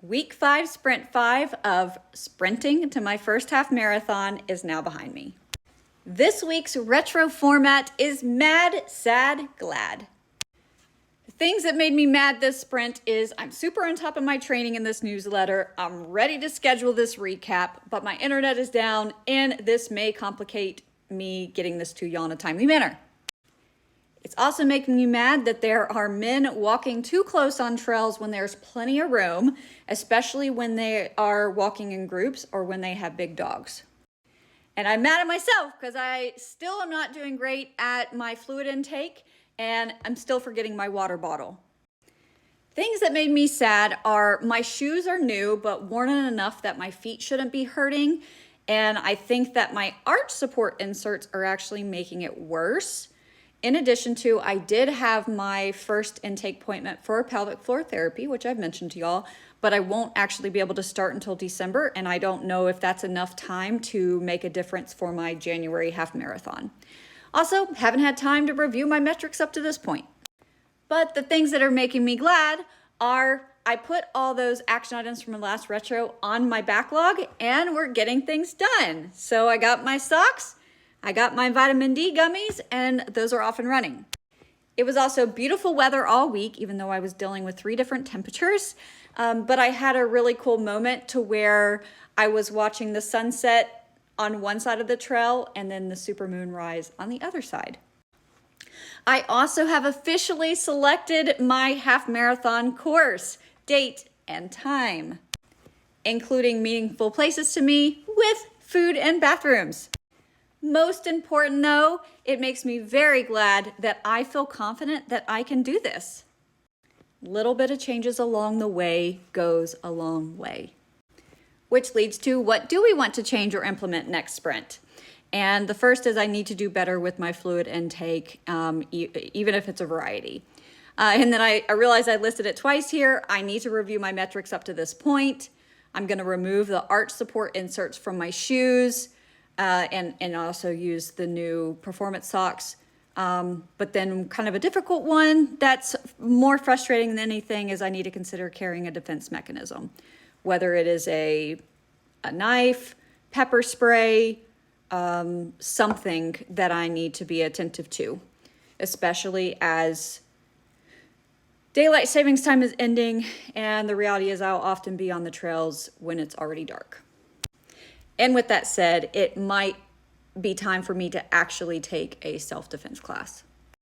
Week 5, sprint 5 of sprinting to my first half marathon is now behind me. This week's retro format is mad, sad, glad. The things that made me mad this sprint is I'm super on top of my training in this newsletter. I'm ready to schedule this recap, but my internet is down and this may complicate me getting this to y'all in a timely manner. It's also making me mad that there are men walking too close on trails when there's plenty of room, especially when they are walking in groups or when they have big dogs. And I'm mad at myself because I still am not doing great at my fluid intake and I'm still forgetting my water bottle. Things that made me sad are my shoes are new but worn in enough that my feet shouldn't be hurting, and I think that my arch support inserts are actually making it worse. In addition to, I did have my first intake appointment for pelvic floor therapy, which I've mentioned to y'all, but I won't actually be able to start until December, and I don't know if that's enough time to make a difference for my January half marathon. Also, haven't had time to review my metrics up to this point. But the things that are making me glad are I put all those action items from the last retro on my backlog, and we're getting things done. So I got my socks, I got my vitamin D gummies, and those are off and running. It was also beautiful weather all week, even though I was dealing with 3 different temperatures. But I had a really cool moment to where I was watching the sunset on one side of the trail and then the supermoon rise on the other side. I also have officially selected my half marathon course, date, and time, including meaningful places to me with food and bathrooms. Most important though, it makes me very glad that I feel confident that I can do this. Little bit of changes along the way goes a long way. Which leads to, what do we want to change or implement next sprint? And the first is I need to do better with my fluid intake, even if it's a variety. And then I realized I listed it twice here. I need to review my metrics up to this point. I'm gonna remove the arch support inserts from my shoes. And also use the new performance socks. But then kind of a difficult one that's more frustrating than anything is I need to consider carrying a defense mechanism, whether it is a knife, pepper spray, something that I need to be attentive to, especially as daylight savings time is ending and the reality is I'll often be on the trails when it's already dark. And with that said, it might be time for me to actually take a self-defense class.